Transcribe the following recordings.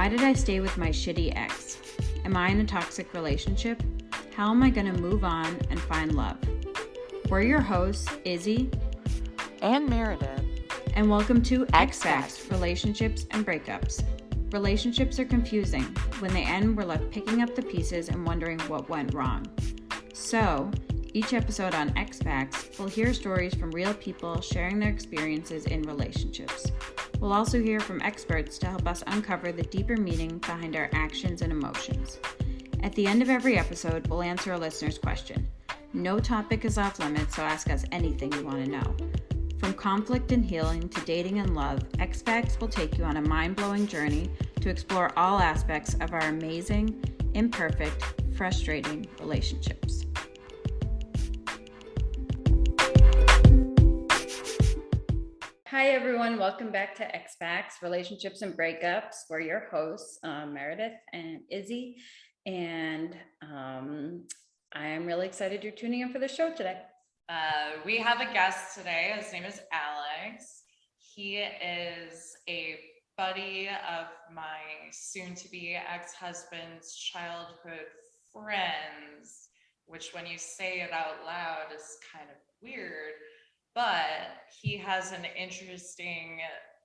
Why did I stay with my shitty ex? Am I in a toxic relationship? How am I going to move on and find love? We're your hosts, Izzy and Meredith, and welcome to ExFacts, Relationships and Breakups. Relationships are confusing. When they end, we're left picking up the pieces and wondering what went wrong. So, each episode on ExFacts, we'll hear stories from real people sharing their experiences in relationships. We'll also hear from experts to help us uncover the deeper meaning behind our actions and emotions. At the end of every episode, we'll answer a listener's question. No topic is off limits, so ask us anything you want to know. From conflict and healing to dating and love, ExFacts will take you on a mind-blowing journey to explore all aspects of our amazing, imperfect, frustrating relationships. Hi everyone, welcome back to ExFacts, Relationships and Breakups. We're your hosts, Meredith and Izzy, and I am really excited you're tuning in for the show today. We have a guest today. His name is Alex. He is a buddy of my soon-to-be ex-husband's childhood friends, which when you say it out loud is kind of weird, but he has an interesting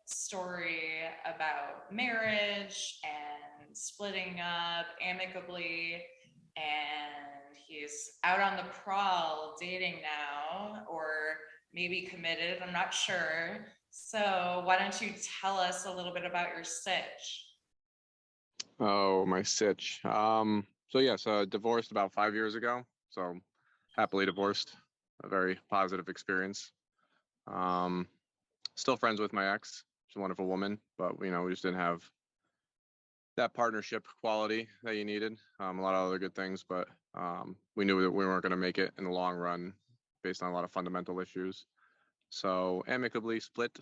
story about marriage and splitting up amicably, and he's out on the prowl dating now, or maybe committed, I'm not sure. So why don't you tell us a little bit about your sitch? Oh, my sitch. Divorced about 5 years ago. So happily divorced. A very positive experience. Still friends with my ex. She's a wonderful woman, but we just didn't have that partnership quality that you needed. A lot of other good things, but we knew that we weren't going to make it in the long run based on a lot of fundamental issues. So amicably split.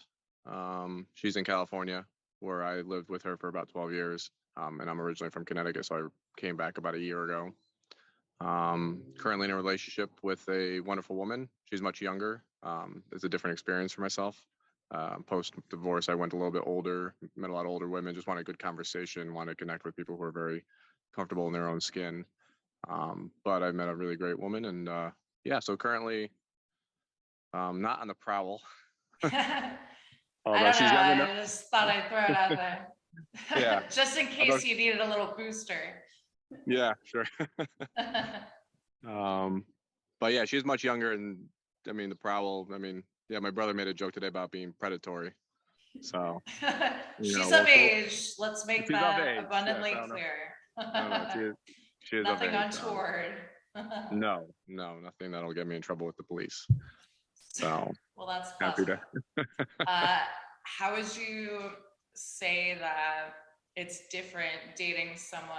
She's in California, where I lived with her for about 12 years. And I'm originally from Connecticut, so I came back about a year ago. Currently in a relationship with a wonderful woman. She's much younger. It's a different experience for myself. Post-divorce, I went a little bit older, met a lot of older women, just wanted good conversation, wanted to connect with people who are very comfortable in their own skin. But I met a really great woman, and so currently not on the prowl. I don't know, I just thought I'd throw it out there. Yeah. Just in case you needed a little booster. Yeah, sure. But yeah, she's much younger, and the prowl, my brother made a joke today about being predatory. So she's of age. Let's make that abundantly clear. She is nothing of age, untoward. No, nothing that'll get me in trouble with the police. So well, that's happy positive. to. How would you say that it's different dating someone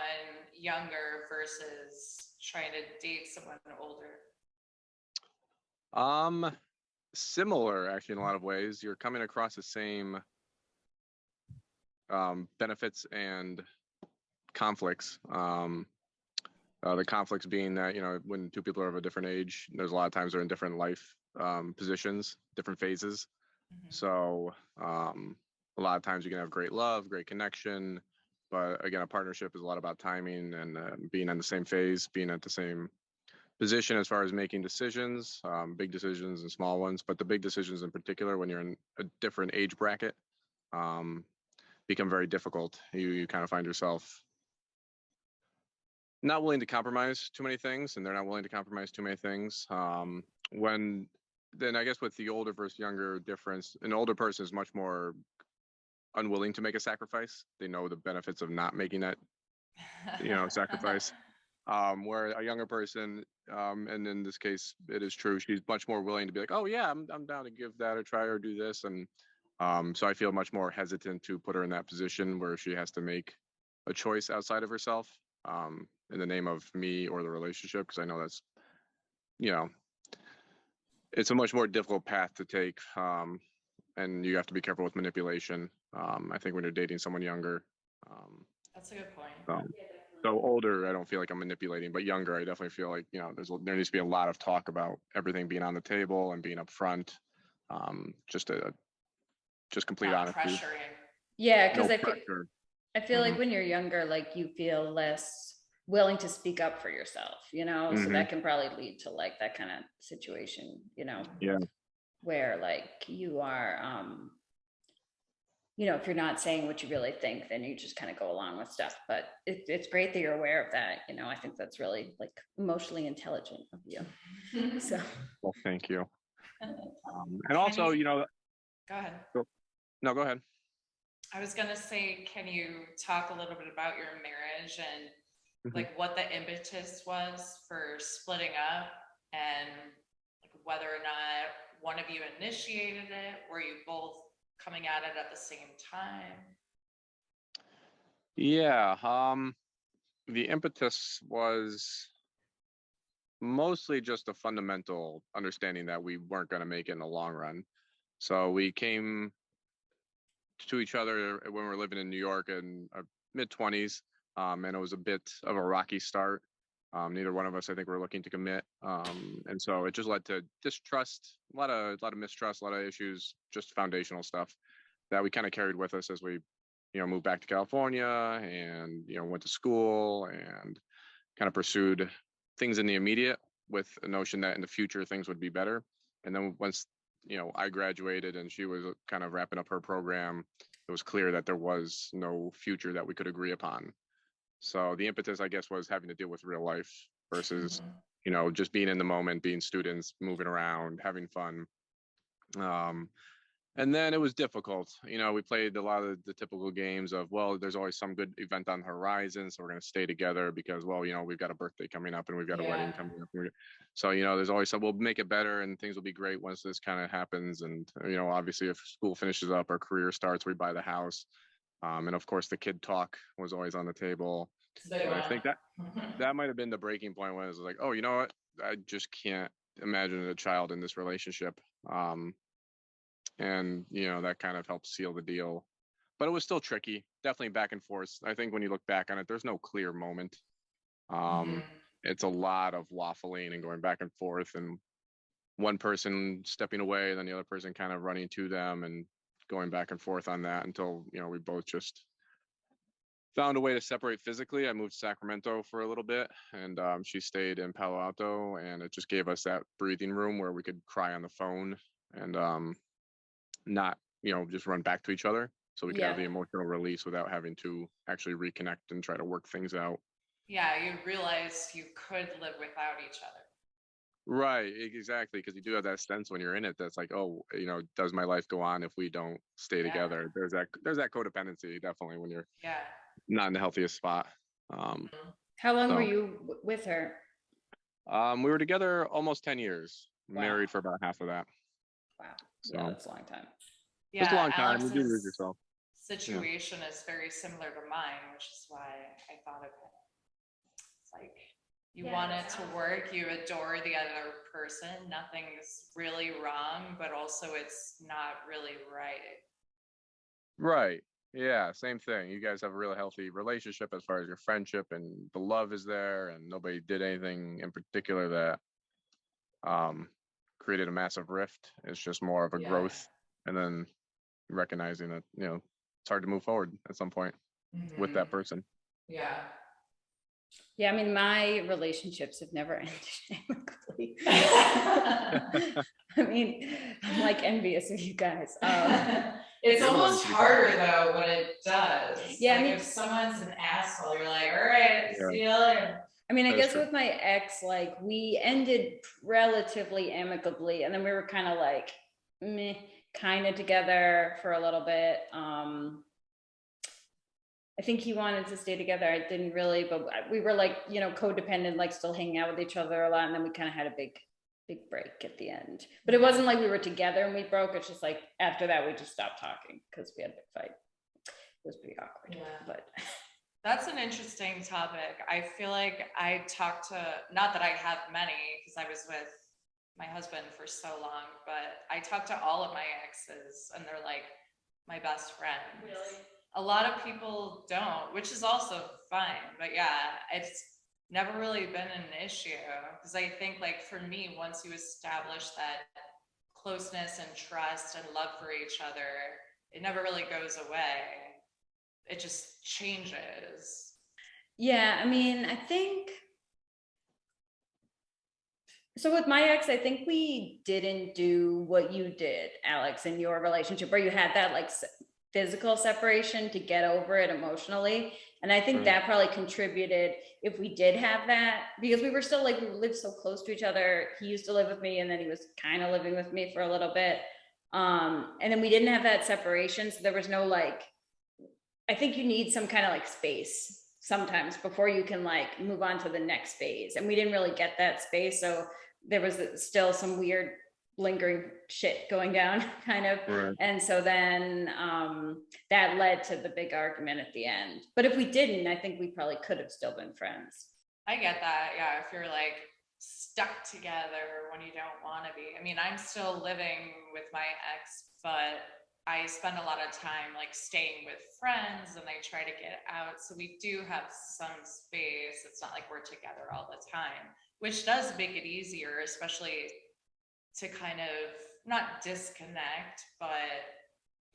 younger versus trying to date someone older? Similar, actually, in a lot of ways. You're coming across the same benefits and conflicts. The conflicts being that, when two people are of a different age, there's a lot of times they're in different life positions, different phases. Mm-hmm. So a lot of times you can have great love, great connection, but again, a partnership is a lot about timing and being on the same phase, being at the same position as far as making decisions, big decisions and small ones, but the big decisions in particular, when you're in a different age bracket, become very difficult. You kind of find yourself not willing to compromise too many things, and they're not willing to compromise too many things. Then I guess with the older versus younger difference, an older person is much more unwilling to make a sacrifice. They know the benefits of not making that, sacrifice. Where a younger person, and in this case, it is true, she's much more willing to be like, oh yeah, I'm down to give that a try or do this. And so I feel much more hesitant to put her in that position where she has to make a choice outside of herself in the name of me or the relationship, because I know that's, it's a much more difficult path to take. And you have to be careful with manipulation. I think when you're dating someone younger. That's a good point. So older, I don't feel like I'm manipulating, but younger, I definitely feel like, there needs to be a lot of talk about everything being on the table and being upfront. Just complete Not honesty. pressuring. Yeah, because No I feel pressure. I feel like when you're younger, like you feel less willing to speak up for yourself, so that can probably lead to like that kind of situation, Yeah. where like you are, if you're not saying what you really think, then you just kind of go along with stuff. But it's great that you're aware of that. I think that's really like emotionally intelligent of you. So, Well, thank you. And also, go ahead. No, go ahead. I was gonna say, can you talk a little bit about your marriage and like what the impetus was for splitting up, and like whether or not one of you initiated it? Were you both coming at it at the same time? Yeah. The impetus was mostly just a fundamental understanding that we weren't going to make it in the long run. So we came to each other when we were living in New York in our mid-20s, and it was a bit of a rocky start. Neither one of us, I think, were looking to commit, and so it just led to distrust, a lot of mistrust, a lot of issues, just foundational stuff that we kind of carried with us as we, moved back to California and went to school and kind of pursued things in the immediate with a notion that in the future things would be better. And then once I graduated and she was kind of wrapping up her program, it was clear that there was no future that we could agree upon. So the impetus, I guess, was having to deal with real life versus, just being in the moment, being students, moving around, having fun. And then it was difficult. We played a lot of the typical games of, well, there's always some good event on the horizon, so we're going to stay together because, well, we've got a birthday coming up and we've got a wedding coming up. So, there's always some, we'll make it better and things will be great once this kind of happens. And, obviously if school finishes up, our career starts, we buy the house. And of course, the kid talk was always on the table. And I think that might have been the breaking point when it was like, oh, you know what? I just can't imagine a child in this relationship. And that kind of helped seal the deal, but it was still tricky, definitely back and forth. I think when you look back on it, there's no clear moment. It's a lot of waffling and going back and forth, and one person stepping away and then the other person kind of running to them and going back and forth on that until we both just found a way to separate physically. I moved to Sacramento for a little bit, and she stayed in Palo Alto, and it just gave us that breathing room where we could cry on the phone and not just run back to each other, so we could have the emotional release without having to actually reconnect and try to work things out. You realized you could live without each other. Right, exactly, because you do have that sense when you're in it that's like, oh, does my life go on if we don't stay together? There's that codependency, definitely, when you're not in the healthiest spot. How long were you with her? We were together almost 10 years. Married for about half of that. Wow. So that's a long time. It's a long time. You do lose yourself. Situation is very similar to mine, which is why I thought of it. It's like you want it to work, you adore the other person, nothing's really wrong, but also it's not really right. Right. Yeah, same thing. You guys have a real healthy relationship as far as your friendship, and the love is there, and nobody did anything in particular that created a massive rift. It's just more of a growth, and then recognizing that it's hard to move forward at some point with that person. I mean, my relationships have never ended amicably. I mean, I'm like envious of you guys. It's almost harder though when it does. Yeah, like, if someone's an asshole, you're like, all right, see you later. I mean, I guess with my ex, like we ended relatively amicably, and then we were kind of like meh, kind of together for a little bit. I think he wanted to stay together. I didn't really, but we were like, codependent, like still hanging out with each other a lot. And then we kind of had a big break at the end. But it wasn't like we were together and we broke. It's just like after that, we just stopped talking because we had a big fight. It was pretty awkward. But that's an interesting topic. I feel like I talked to, not that I have many because I was with my husband for so long, but I talked to all of my exes and they're like my best friends. Really? A lot of people don't, which is also fine. But it's never really been an issue because I think like for me, once you establish that closeness and trust and love for each other, it never really goes away. it just changes. Yeah, I mean, I think so with my ex, I think we didn't do what you did, Alex, in your relationship, where you had that like physical separation to get over it emotionally. And I think that probably contributed if we did have that, because we were still like, we lived so close to each other. He used to live with me and then he was kind of living with me for a little bit. And then we didn't have that separation. So there was no like, I think you need some kind of like space sometimes before you can like move on to the next phase. And we didn't really get that space. So there was still some weird lingering shit going down kind of. Right. And so then that led to the big argument at the end. But if we didn't, I think we probably could have still been friends. I get that. Yeah. If you're like stuck together when you don't want to be. I mean, I'm still living with my ex, but I spend a lot of time like staying with friends and they try to get out. So we do have some space. It's not like we're together all the time, which does make it easier, especially to kind of not disconnect, but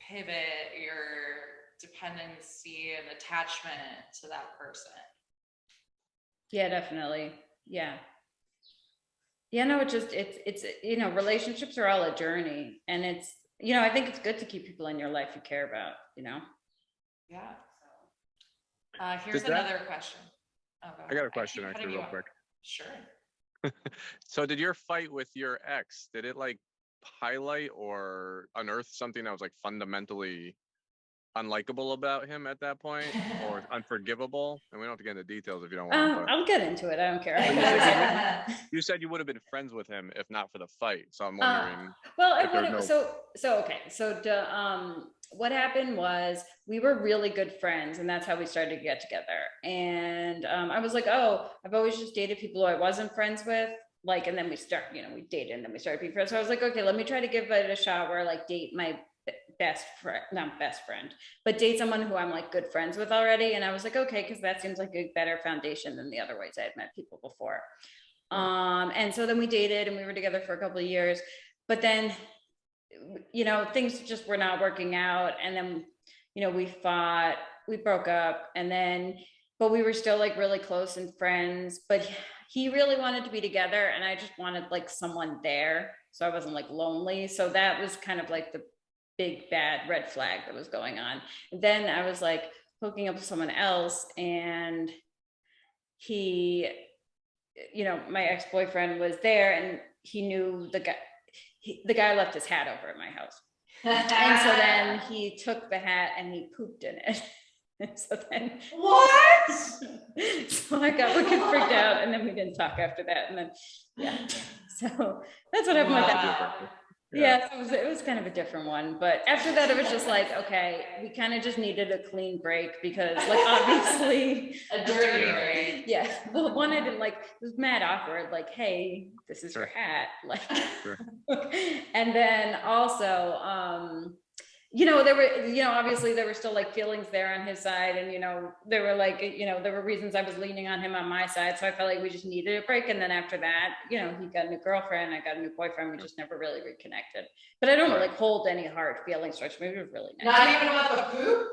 pivot your dependency and attachment to that person. Yeah, definitely. Yeah. Yeah, no, it's, you know, relationships are all a journey, and it's, you know, I think it's good to keep people in your life you care about, you know? Yeah. Here's another question. Oh, I got a question actually real quick. Sure. So did your fight with your ex, did it like highlight or unearth something that was like fundamentally unlikable about him at that point or unforgivable? And we don't have to get into details if you don't want, but I'll get into it. I don't care. you said you would have been friends with him if not for the fight. So I'm wondering. Well, it would have, okay. So what happened was we were really good friends, and that's how we started to get together. And I was like, oh, I've always just dated people who I wasn't friends with. Like, and then we dated and then we started being friends. So I was like, okay, let me try to give it a shot where I like date my best friend, not best friend, but date someone who I'm like good friends with already. And I was like, okay, because that seems like a better foundation than the other ways I had met people before. And so then we dated and we were together for a couple of years, but then, you know, things just were not working out. And then, you know, we fought, we broke up, and then, but we were still like really close and friends, but he really wanted to be together and I just wanted like someone there. So I wasn't like lonely. So that was kind of like the big bad red flag that was going on. And then I was like hooking up with someone else, and he, you know, my ex-boyfriend was there and he knew the guy. The guy left his hat over at my house. And so then he took the hat and he pooped in it. And so then what? So I got wicked freaked out, and then we didn't talk after that. And then so that's what happened with that. Yeah, so it was kind of a different one. But after that, it was just like, okay, we kind of just needed a clean break because, like, obviously, a dirty break. Yeah. Well, one, I didn't like, it was mad awkward. Like, hey, this is your hat. Like, and then also, you know, there were, you know, obviously there were still like feelings there on his side. And, you know, there were like, you know, there were reasons I was leaning on him on my side. So I felt like we just needed a break. And then after that, you know, he got a new girlfriend, I got a new boyfriend. We just never really reconnected. But I don't like hold any hard feelings towards him. It was really nice. Not even about the poop?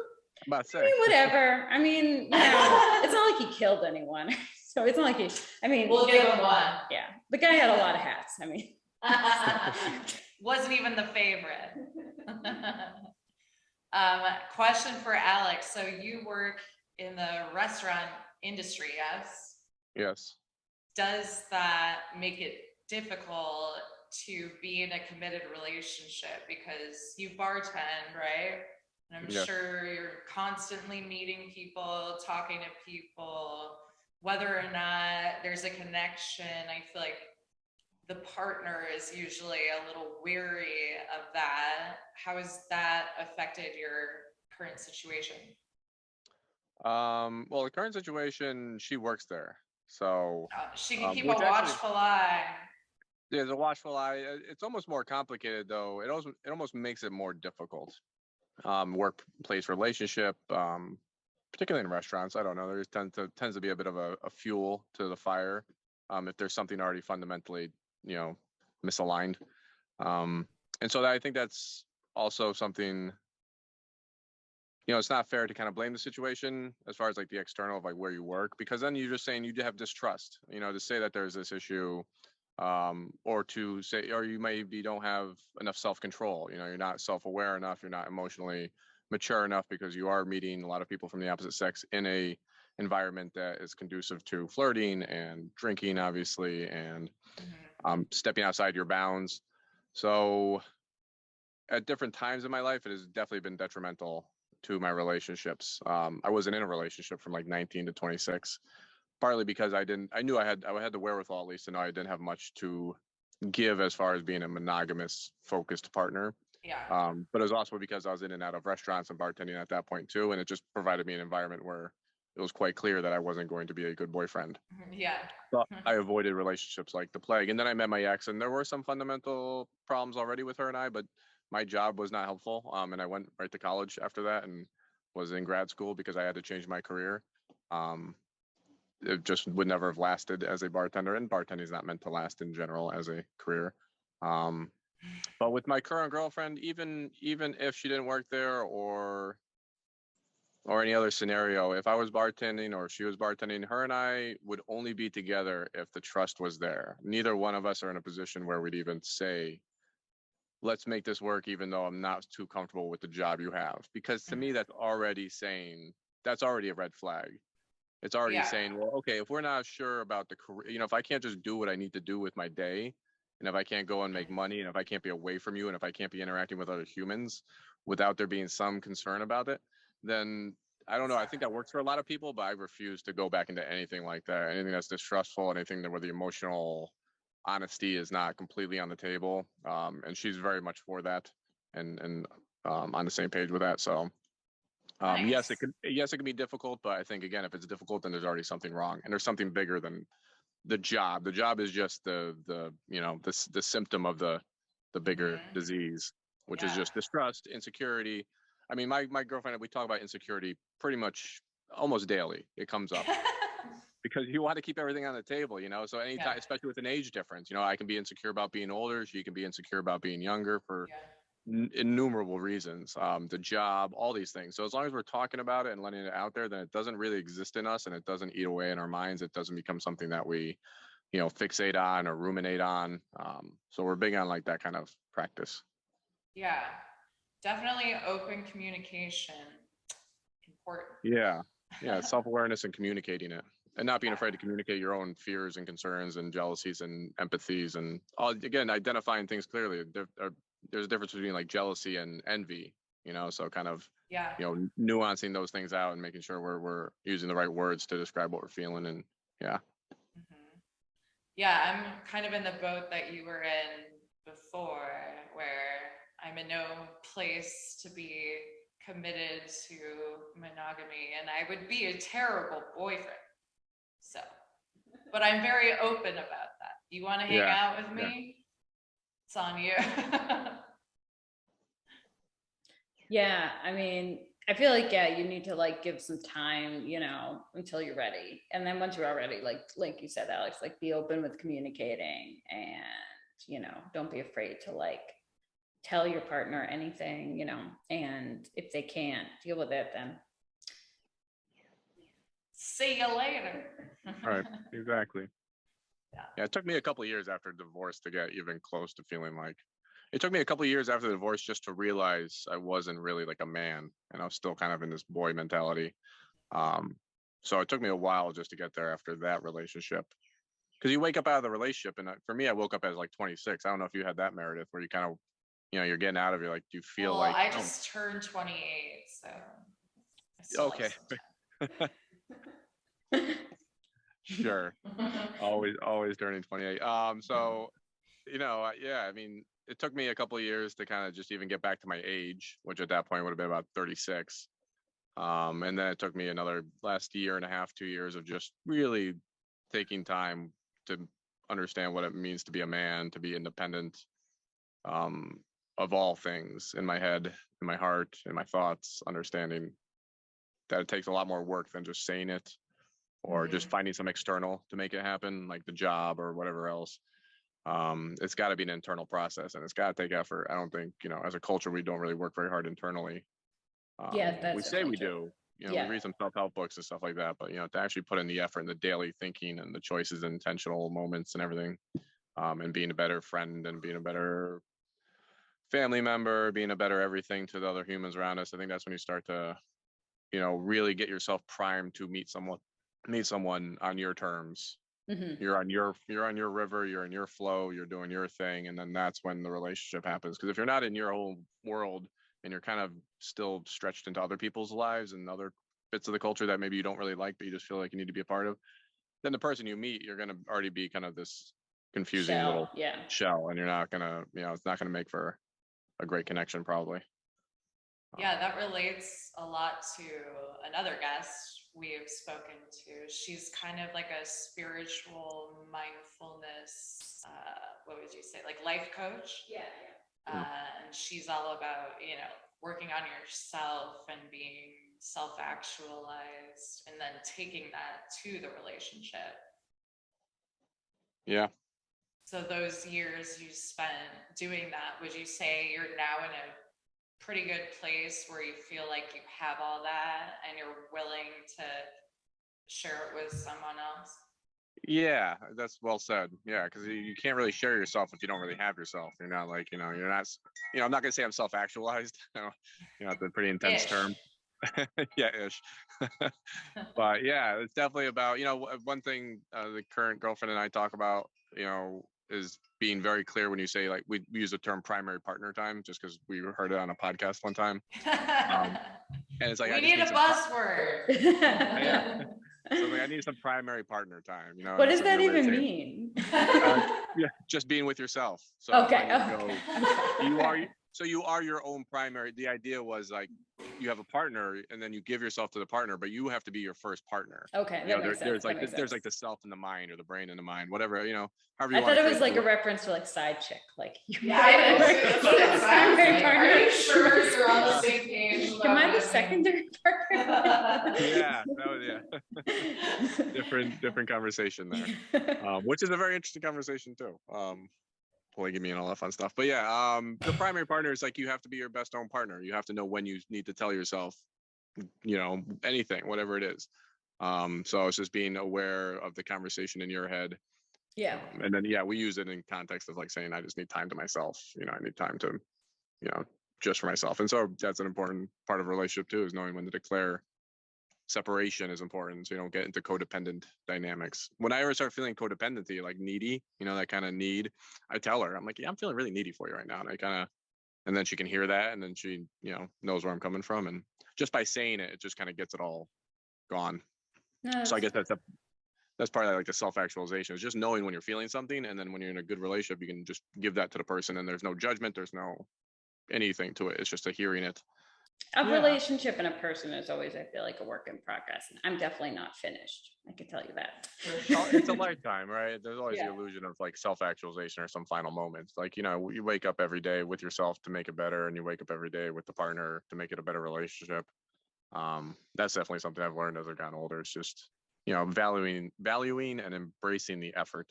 I'm about to say. I mean, whatever. I mean, you know, it's not like he killed anyone. So it's not like I mean. We'll give him one. Yeah. The guy had a lot of hats. I mean. Wasn't even the favorite. Question for Alex. So you work in the restaurant industry, yes? Yes. Does that make it difficult to be in a committed relationship because you bartend, right? And I'm sure you're constantly meeting people, talking to people, whether or not there's a connection. I feel like the partner is usually a little weary of that. How has that affected your current situation? Well, the current situation, she works there, so she can keep a watchful eye. There's a watchful eye. It's almost more complicated, though. It almost makes it more difficult. Workplace relationship, particularly in restaurants. I don't know. There tends to be a bit of a fuel to the fire if there's something already fundamentally, you know, misaligned. And so I think that's also something it's not fair to kind of blame the situation as far as like the external of like where you work, because then you're just saying you have distrust, to say that there's this issue, or to say, or you maybe don't have enough self-control, you're not self-aware enough, you're not emotionally mature enough because you are meeting a lot of people from the opposite sex in a environment that is conducive to flirting and drinking, obviously, and stepping outside your bounds. So at different times in my life, it has definitely been detrimental to my relationships. I wasn't in a relationship from like 19 to 26, partly because I knew I had the wherewithal at least to know I didn't have much to give as far as being a monogamous focused partner. Yeah. But it was also because I was in and out of restaurants and bartending at that point too, and it just provided me an environment where it was quite clear that I wasn't going to be a good boyfriend. Yeah. So I avoided relationships like the plague. And then I met my ex, and there were some fundamental problems already with her and I, but my job was not helpful. And I went right to college after that and was in grad school because I had to change my career. Um, it just would never have lasted as a bartender, and bartending is not meant to last in general as a career. Um, but with my current girlfriend, even if she didn't work there or any other scenario, if I was bartending or she was bartending, her and I would only be together if the trust was there. Neither one of us are in a position where we'd even say, let's make this work, even though I'm not too comfortable with the job you have. Because to me, that's already a red flag. It's already Yeah. saying, well, okay, if we're not sure about the career, if I can't just do what I need to do with my day, and if I can't go and make money, and if I can't be away from you, and if I can't be interacting with other humans without there being some concern about it, then I don't know. I think that works for a lot of people, but I refuse to go back into anything like that. Anything that's distrustful, anything that where the emotional honesty is not completely on the table. And she's very much for that and on the same page with that. So yes, Nice. it can be difficult, but I think again, if it's difficult, then there's already something wrong, and there's something bigger than the job. The job is just the symptom of the bigger disease, which is Yeah. just distrust, insecurity. I mean, my girlfriend, we talk about insecurity pretty much almost daily. It comes up because you want to keep everything on the table, So anytime, Yeah. especially with an age difference, I can be insecure about being older. She can be insecure about being younger for Yeah. innumerable reasons, the job, all these things. So as long as we're talking about it and letting it out there, then it doesn't really exist in us and it doesn't eat away in our minds. It doesn't become something that we, fixate on or ruminate on. So we're big on like that kind of practice. Yeah. Definitely open communication. Important. Yeah. Yeah. Self-awareness and communicating it, and not being Yeah. afraid to communicate your own fears and concerns and jealousies and empathies, and again, identifying things clearly. There's a difference between like jealousy and envy, so kind of, Yeah. nuancing those things out and making sure we're using the right words to describe what we're feeling. And yeah. Yeah, I'm kind of in the boat that you were in before, where I'm in no place to be committed to monogamy, and I would be a terrible boyfriend. So, but I'm very open about that. You want to hang Yeah. out with Yeah. me? It's on you. Yeah, I mean, I feel like you need to like give some time, until you're ready. And then once you are ready, like you said, Alex, like be open with communicating and, don't be afraid to like tell your partner anything, and if they can't deal with it, then See you later. Right. Exactly. Yeah. Yeah. It took me a couple of years after divorce to get even close to feeling like it took me a couple of years after the divorce just to realize I wasn't really like a man and I was still kind of in this boy mentality. Um, so it took me a while just to get there after that relationship. Because you wake up out of the relationship, and for me, I woke up as like 26. I don't know if you had that, Meredith, where you kind of, you're getting out of it. Like, do you feel Well, like, I just turned 28, so I still okay, have some sure, time. always turning 28. So, yeah, I mean, it took me a couple of years to kind of just even get back to my age, which at that point would have been about 36. And then it took me another last year and a half, 2 years of just really taking time to understand what it means to be a man, to be independent, um, of all things in my head, in my heart, in my thoughts, understanding that it takes a lot more work than just saying it or just finding some external to make it happen, like the job or whatever else. It's got to be an internal process and it's got to take effort. I don't think, as a culture, we don't really work very hard internally. Yeah, that's we say we true. do. We read some self-help books and stuff like that, but to actually put in the effort and the daily thinking and the choices and intentional moments and everything, and being a better friend and being a better family member, being a better everything to the other humans around us. I think that's when you start to, really get yourself primed to meet someone on your terms. Mm-hmm. You're on your river, you're in your flow, you're doing your thing, and then that's when the relationship happens. Because if you're not in your own world and you're kind of still stretched into other people's lives and other bits of the culture that maybe you don't really like, but you just feel like you need to be a part of, then the person you meet, you're going to already be kind of this confusing little shell, and you're not going to, it's not going to make for a great connection probably. Yeah, that relates a lot to another guest we've spoken to. She's kind of like a spiritual mindfulness, what would you say, like life coach? Yeah. And she's all about, working on yourself and being self-actualized and then taking that to the relationship. Yeah. So those years you spent doing that, would you say you're now in a pretty good place where you feel like you have all that and you're willing to share it with someone else? Yeah, that's well said. Yeah, because you can't really share yourself if you don't really have yourself. You're not like, you're not, I'm not going to say I'm self-actualized. That's a pretty intense term. Yeah, ish. But yeah, it's definitely about, one thing the current girlfriend and I talk about, is being very clear when you say, like, we use the term primary partner time just because we heard it on a podcast one time. And it's like, we need a buzzword. Yeah. So like, I need some primary partner time. What does that even mean? Yeah, just being with yourself. So okay. You are your own primary. The idea was like you have a partner and then you give yourself to the partner, but you have to be your first partner. Okay. There's like the self in the mind or the brain in the mind, whatever, however you I thought it was like a reference to like side chick. Like I Are you sure you're on the same page? Am I the secondary partner? Yeah, that was different conversation there. Which is a very interesting conversation too. Polygamy and all that fun stuff. But yeah, the primary partner is like you have to be your best own partner. You have to know when you need to tell yourself, anything, whatever it is. So it's just being aware of the conversation in your head. Yeah. And then we use it in context of like saying I just need time to myself. I need time to, just for myself. And so that's an important part of a relationship too, is knowing when to declare separation is important, so you don't get into codependent dynamics. When I ever start feeling codependency, like needy, that kind of need, I tell her, I'm like, yeah, I'm feeling really needy for you right now. And then she can hear that, and then she, knows where I'm coming from. And just by saying it, it just kind of gets it all gone. So I guess that's part of like the self-actualization, is just knowing when you're feeling something. And then when you're in a good relationship, you can just give that to the person, and there's no judgment. There's no anything to it. It's just a hearing it. A relationship and a person is always, I feel like, a work in progress. And I'm definitely not finished. I can tell you that. It's a lifetime, right? There's always the illusion of like self-actualization or some final moments. Like, you wake up every day with yourself to make it better, and you wake up every day with the partner to make it a better relationship. That's definitely something I've learned as I've gotten older. It's just, valuing and embracing the effort.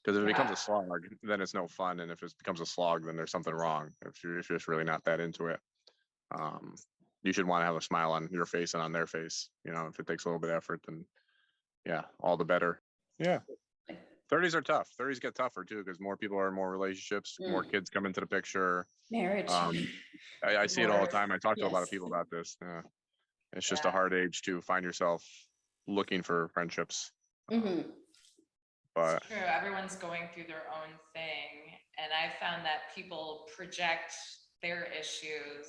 Because if it becomes a slog, then it's no fun. And if it becomes a slog, then there's something wrong. If you're just really not that into it. You should want to have a smile on your face and on their face. If it takes a little bit of effort, then all the better. Yeah. 30s are tough. 30s get tougher too, because more people are in more relationships, more kids come into the picture. Marriage. I see it all the time. I talk to a lot of people about this. It's just a hard age to find yourself looking for friendships. Mm-hmm. But it's true. Everyone's going through their own thing. And I found that people project their issues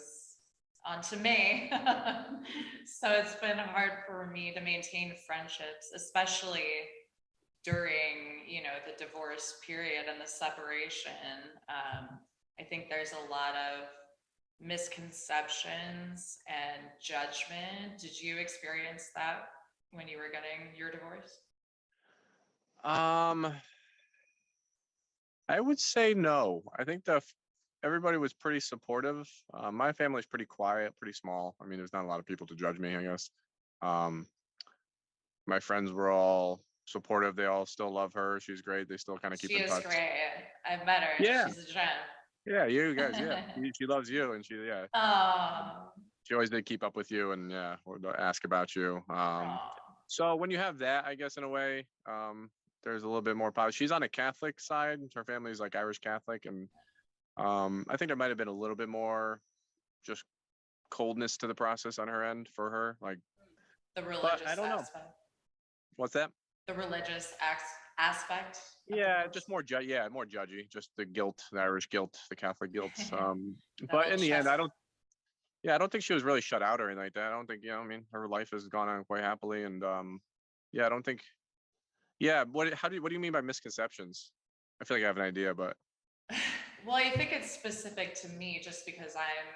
onto me. So it's been hard for me to maintain friendships, especially during, the divorce period and the separation. I think there's a lot of misconceptions and judgment. Did you experience that when you were getting your divorce? I would say no. I think everybody was pretty supportive. My family's pretty quiet, pretty small. I mean, there's not a lot of people to judge me, I guess. My friends were all supportive. They all still love her. She's great. They still kind of keep in touch. She is great. I've met her. Yeah. She's a gem. Yeah, you guys. Yeah, she loves you, and she She always did keep up with you and would ask about you. Aw. So when you have that, I guess in a way, there's a little bit more power. She's on a Catholic side. Her family's like Irish Catholic, and I think there might have been a little bit more just coldness to the process on her end for her. Like, The but I religious don't know. aspect. What's that? The religious aspect. of Yeah, divorce. just more more judgy. Just the guilt, the Irish guilt, the Catholic guilt. That But old in the end, chest. I don't think she was really shut out or anything like that. I don't think, I mean, her life has gone on quite happily, and I don't think. Yeah, what do you mean by misconceptions? I feel like I have an idea, but Well, I think it's specific to me just because I'm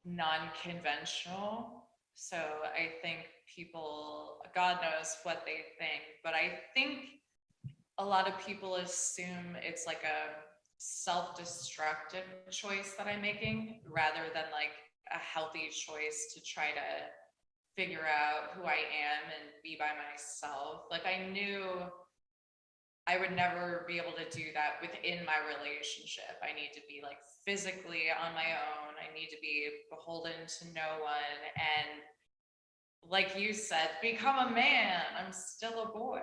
non-conventional. So I think people, God knows what they think, but I think a lot of people assume it's like a self-destructive choice that I'm making rather than like a healthy choice to try to figure out who I am and be by myself. Like I knew I would never be able to do that within my relationship. I need to be like physically on my own. I need to be beholden to no one. And like you said, become a man. I'm still a boy.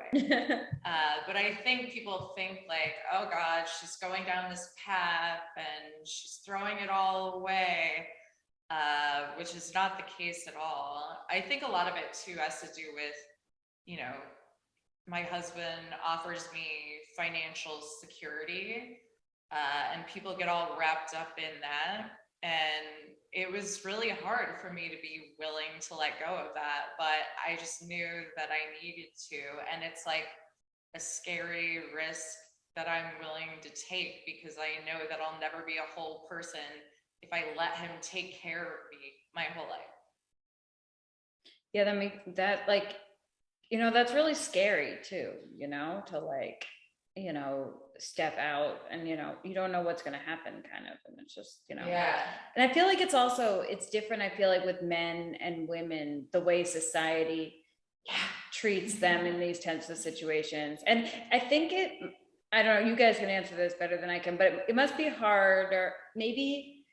But I think people think like, oh God, she's going down this path and she's throwing it all away, which is not the case at all. I think a lot of it too has to do with, you know, my husband offers me financial security, and people get all wrapped up in that. And it was really hard for me to be willing to let go of that, but I just knew that I needed to. And it's like a scary risk that I'm willing to take because I know that I'll never be a whole person if I let him take care of me my whole life. Yeah, that like, that's really scary too, to like, step out and, you don't know what's going to happen kind of. And it's just, Yeah. and I feel like it's different. I feel like with men and women, the way society treats them in these types of situations. And I think I don't know, you guys can answer this better than I can, but it must be hard, or maybe,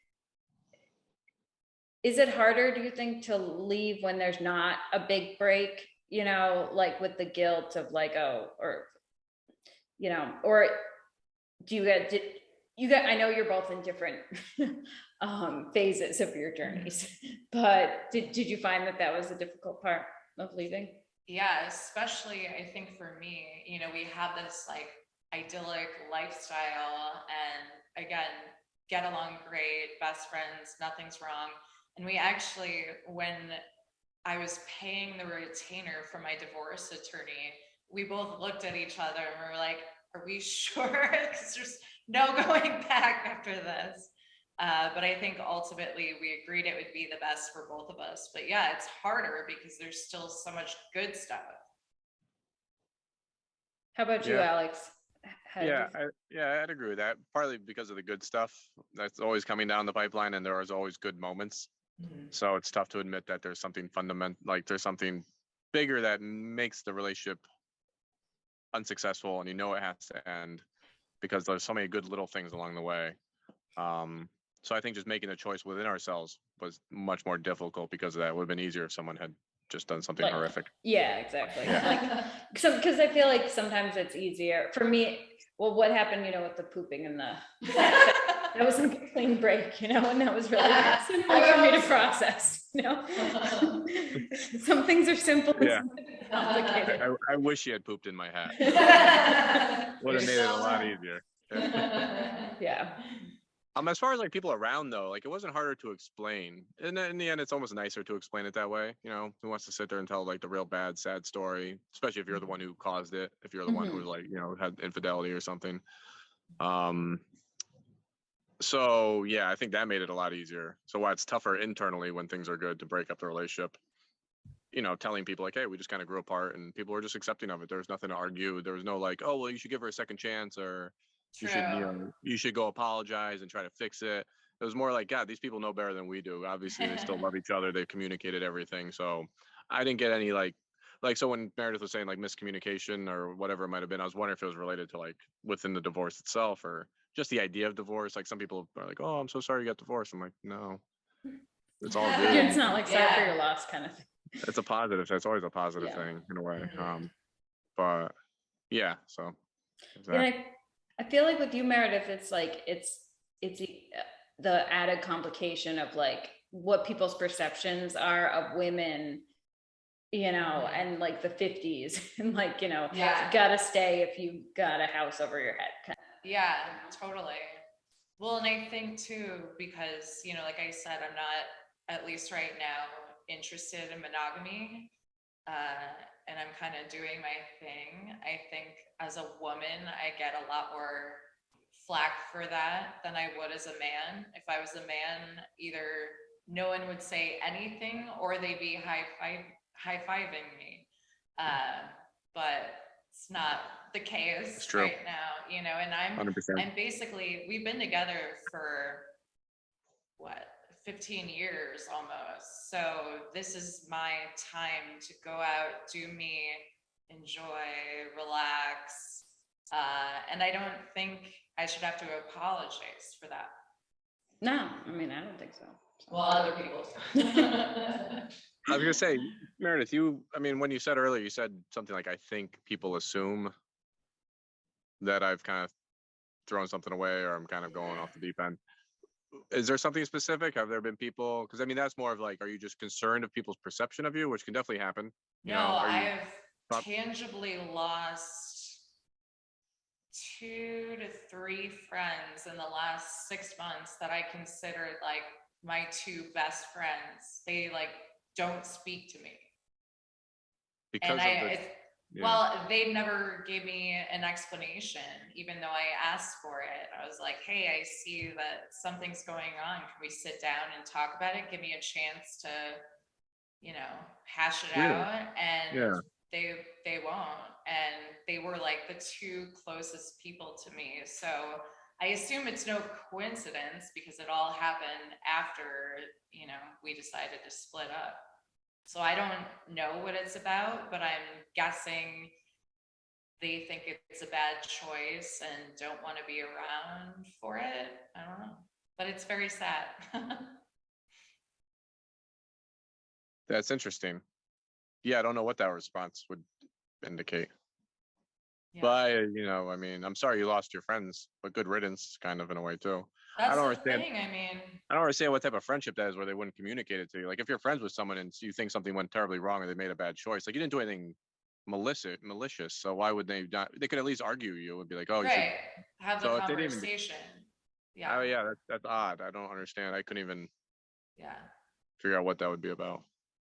is it harder, do you think, to leave when there's not a big break, like with the guilt of like, oh, or, or do I know you're both in different phases of your journeys, but did you find that was the difficult part of leaving? Yeah, especially I think for me, we have this like idyllic lifestyle and again, get along great, best friends, nothing's wrong. And we actually, when I was paying the retainer for my divorce attorney, we both looked at each other and we were like, are we sure? Because there's no going back after this. But I think ultimately we agreed it would be the best for both of us. But yeah, it's harder because there's still so much good stuff. How about you, Alex? I'd agree with that. Partly because of the good stuff that's always coming down the pipeline, and there is always good moments. Mm-hmm. So it's tough to admit that there's something fundamental, like there's something bigger that makes the relationship unsuccessful, and it has to end because there's so many good little things along the way. So I think just making a choice within ourselves was much more difficult because of that. It would have been easier if someone had just done something horrific. Yeah, exactly. Yeah. Because I feel like sometimes it's easier for me. Well, what happened, with the pooping and that was a clean break, and that was really simple for me to process. Some things are simple. Yeah. Complicated. I wish he had pooped in my hat. Would have made it a lot easier. Yeah. As far as like people around though, like it wasn't harder to explain. And in the end, it's almost nicer to explain it that way. Who wants to sit there and tell like the real bad, sad story, especially if you're the one who caused it, if you're the one who like, had infidelity or something. So yeah, I think that made it a lot easier. So why it's tougher internally when things are good to break up the relationship, telling people like, hey, we just kind of grew apart, and people were just accepting of it. There was nothing to argue. There was no like, oh, well, you should give her a second chance, or you should go apologize and try to fix it. It was more like, God, these people know better than we do. Obviously, they still love each other. They've communicated everything. So I didn't get any like, so when Meredith was saying like miscommunication or whatever it might have been, I was wondering if it was related to like within the divorce itself or just the idea of divorce. Like some people are like, oh, I'm so sorry you got divorced. I'm like, no, It's all good. It's not like sorry for your loss kind of thing. It's a positive. That's always a positive thing in a way. But yeah, so exactly. And I feel like with you, Meredith, it's like it's the added complication of like what people's perceptions are of women, you know, and like the 50s and like, you know, gotta stay if you got a house over your head. Yeah, totally. Well, and I think too, because, you know, like I said, I'm not, at least right now, interested in monogamy. And I'm kind of doing my thing. I think as a woman, I get a lot more flack for that than I would as a man. If I was a man, either no one would say anything or they'd be high-fiving me. But it's not the case right now, you know, and I'm basically, we've been together for what, 15 years almost. So this is my time to go out, do me, enjoy, relax. And I don't think I should have to apologize for that. No, I mean, I don't think so. Well, other people. I was gonna say, Meredith, when you said earlier, you said something like, I think people assume that I've kind of thrown something away or I'm kind of going off the deep end. Is there something specific? Have there been people? Because I mean, that's more of like, are you just concerned of people's perception of you, which can definitely happen? I have tangibly lost 2 to 3 friends in the last 6 months that I considered like my 2 best friends. They like don't speak to me. Because well, they never gave me an explanation, even though I asked for it. I was like, hey, I see that something's going on. Can we sit down and talk about it? Give me a chance to, you know, hash it out. And they won't. And they were like the 2 closest people to me. So I assume it's no coincidence because it all happened after, you know, we decided to split up. So I don't know what it's about, but I'm guessing they think it's a bad choice and don't want to be around for it. I don't know, but it's very sad. That's interesting. Yeah, I don't know what that response would indicate. Yeah. But, you know, I mean, I'm sorry you lost your friends, but good riddance kind of in a way too. That's the thing, I mean. I don't understand what type of friendship that is where they wouldn't communicate it to you. Like if you're friends with someone and you think something went terribly wrong or they made a bad choice, like you didn't do anything malicious. So why would they not? They could at least argue you and be like, oh, you should have the conversation. Yeah. Oh yeah, that's odd. I don't understand. I couldn't even figure out what that would be about.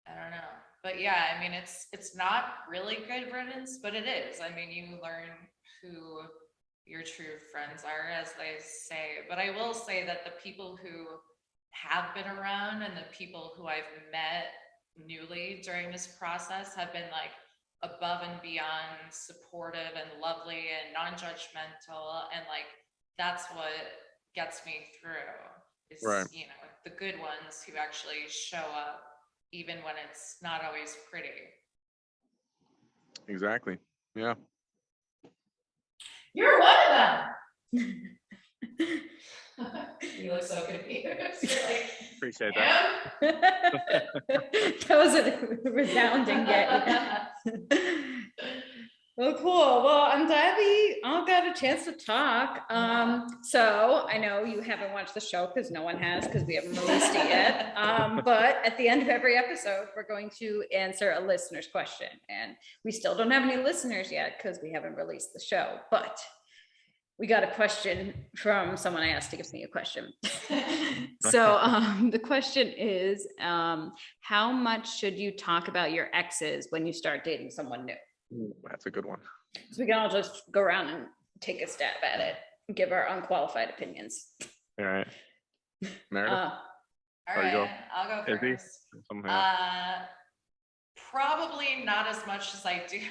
I don't know. But yeah, I mean, it's not really good riddance, but it is. I mean, you learn who your true friends are, as they say. But I will say that the people who have been around and the people who I've met newly during this process have been like above and beyond supportive and lovely and non-judgmental. And like, that's what gets me through is, you know, the good ones who actually show up even when it's not always pretty. Exactly. Yeah. You're one of them. You look so confused. Appreciate that. That was a resounding get. Well, cool. Well, I'm glad we all got a chance to talk. So I know you haven't watched the show because no one has, because we haven't released it yet. But at the end of every episode, we're going to answer a listener's question. And we still don't have any listeners yet because we haven't released the show. But we got a question from someone I asked to give me a question. So the question is, how much should you talk about your exes when you start dating someone new? Ooh, that's a good one. So we can all just go around and take a stab at it and give our unqualified opinions. All right. Meredith? All right, I'll go first. Probably not as much as I do.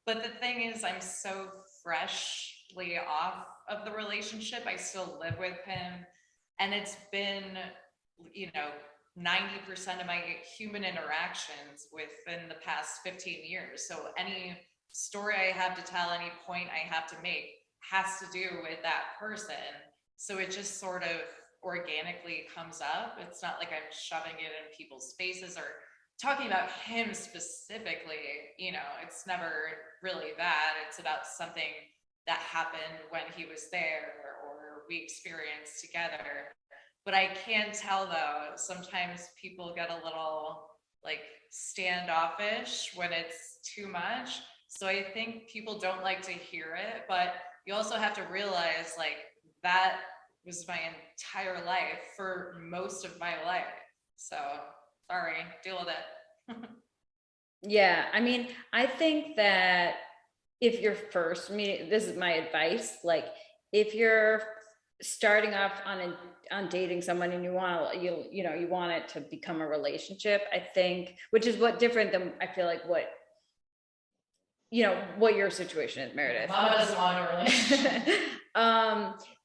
But the thing is, I'm so freshly off of the relationship. I still live with him. And it's been, you know, 90% of my human interactions within the past 15 years. So any story I have to tell, any point I have to make has to do with that person. So it just sort of organically comes up. It's not like I'm shoving it in people's faces or talking about him specifically. You know, it's never really that. It's about something that happened when he was there or we experienced together. But I can tell though, sometimes people get a little like standoffish when it's too much. So I think people don't like to hear it, but you also have to realize like that was my entire life for most of my life. So sorry, deal with it. Yeah, I mean, I think that if you're first meeting, this is my advice, like if you're starting off on dating someone and you want it to become a relationship, I think, which is what different than I feel like what your situation is, Meredith. Mama doesn't want a relationship.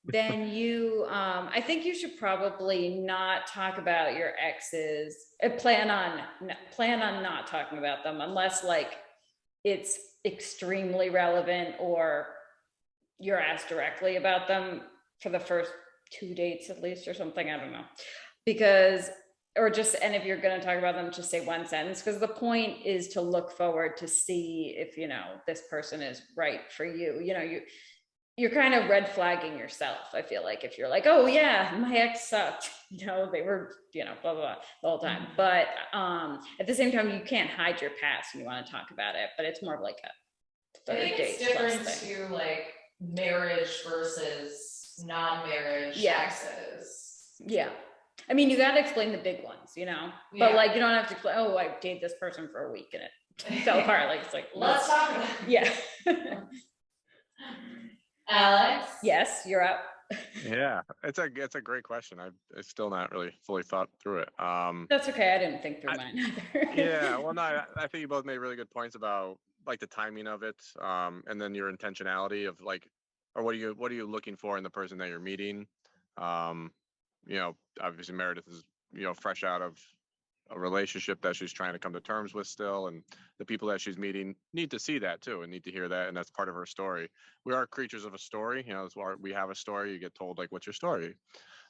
Then I think you should probably not talk about your exes. Plan on not talking about them unless like it's extremely relevant or you're asked directly about them for the first 2 dates at least or something. I don't know. And if you're going to talk about them, just say one sentence, because the point is to look forward to see if, this person is right for you. You're kind of red flagging yourself. I feel like if you're like, oh yeah, my ex sucked, they were, blah, blah, blah, the whole time. But at the same time, you can't hide your past and you want to talk about it, but it's more of like a third date. It's different to like marriage versus non-marriage exes. Yeah. I mean, you got to explain the big ones, but like, you don't have to explain, oh, I dated this person for a week and it fell apart. Like, it's like, let's talk about it. Yeah. Alex? Yes, you're up. Yeah, it's a great question. I've still not really fully thought through it. That's okay. I didn't think through mine either. Yeah, well, no, I think you both made really good points about like the timing of it, and then your intentionality of like, or what are you looking for in the person that you're meeting? Obviously Meredith is fresh out of a relationship that she's trying to come to terms with still, and the people that she's meeting need to see that too and need to hear that, and that's part of her story. We are creatures of a story, that's why we have a story. You get told like, what's your story?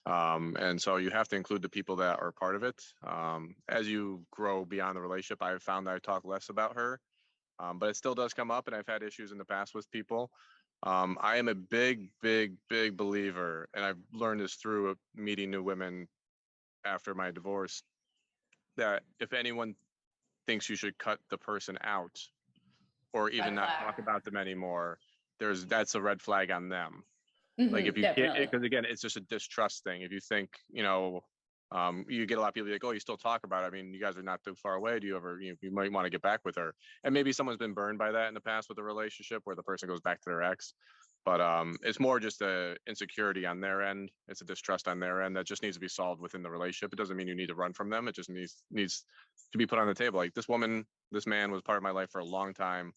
And so you have to include the people that are part of it. As you grow beyond the relationship, I've found that I talk less about her, but it still does come up, and I've had issues in the past with people. I am a big believer, and I've learned this through meeting new women after my divorce, that if anyone thinks you should cut the person out or even not talk about them anymore, that's a red flag on them. Like if you can't, because again, it's just a distrust thing. If you think, you get a lot of people like, oh, you still talk about it. I mean, you guys are not too far away. Do you ever, you might want to get back with her. And maybe someone's been burned by that in the past with a relationship where the person goes back to their ex. But it's more just a insecurity on their end. It's a distrust on their end that just needs to be solved within the relationship. It doesn't mean you need to run from them. It just needs to be put on the table. Like this man was part of my life for a long time.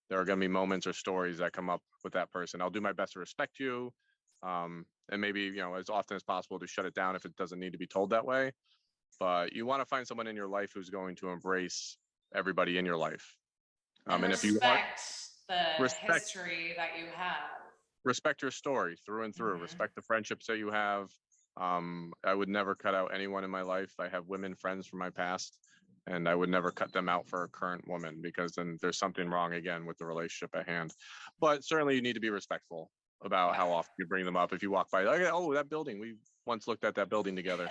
There are going to be moments or stories that come up with that person. I'll do my best to respect you. And maybe, as often as possible to shut it down if it doesn't need to be told that way. But you want to find someone in your life who's going to embrace everybody in your life. And if you respect the history that you have. Respect your story through and through. Respect the friendships that you have. I would never cut out anyone in my life. I have women friends from my past, and I would never cut them out for a current woman, because then there's something wrong again with the relationship at hand. But certainly you need to be respectful about how often you bring them up. If you walk by, like, oh, that building, we once looked at that building together,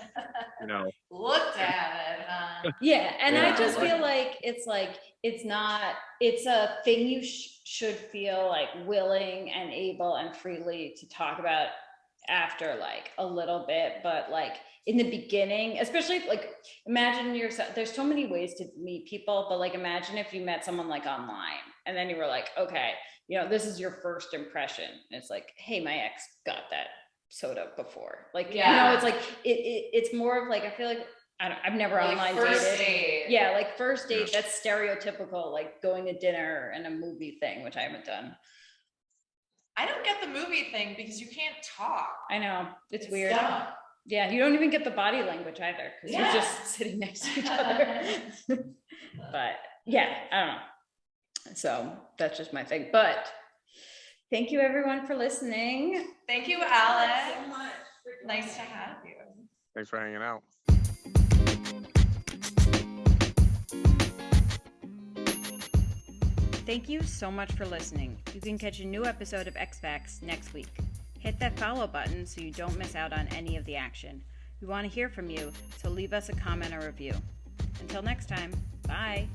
Looked at it, huh? Yeah, and I just feel like it's a thing you should feel like willing and able and freely to talk about after like a little bit, but like in the beginning, especially like imagine yourself, there's so many ways to meet people, but like imagine if you met someone like online and then you were like, okay, this is your first impression. And it's like, hey, my ex got that soda before. Like, it's like, it's more of like, I feel like, I've never like online dated. Date. Yeah, like first date, that's stereotypical, like going to dinner and a movie thing, which I haven't done. I don't get the movie thing because you can't talk. I know, it's weird. Dumb. Yeah, you don't even get the body language either because you're just sitting next to each other. But yeah, I don't know. So that's just my thing. But thank you everyone for listening. Thank you, Alex. So much for Nice to have you. Thanks for hanging out. Thank you so much for listening. You can catch a new episode of ExFacts next week. Hit that follow button so you don't miss out on any of the action. We want to hear from you, so leave us a comment or review. Until next time, bye.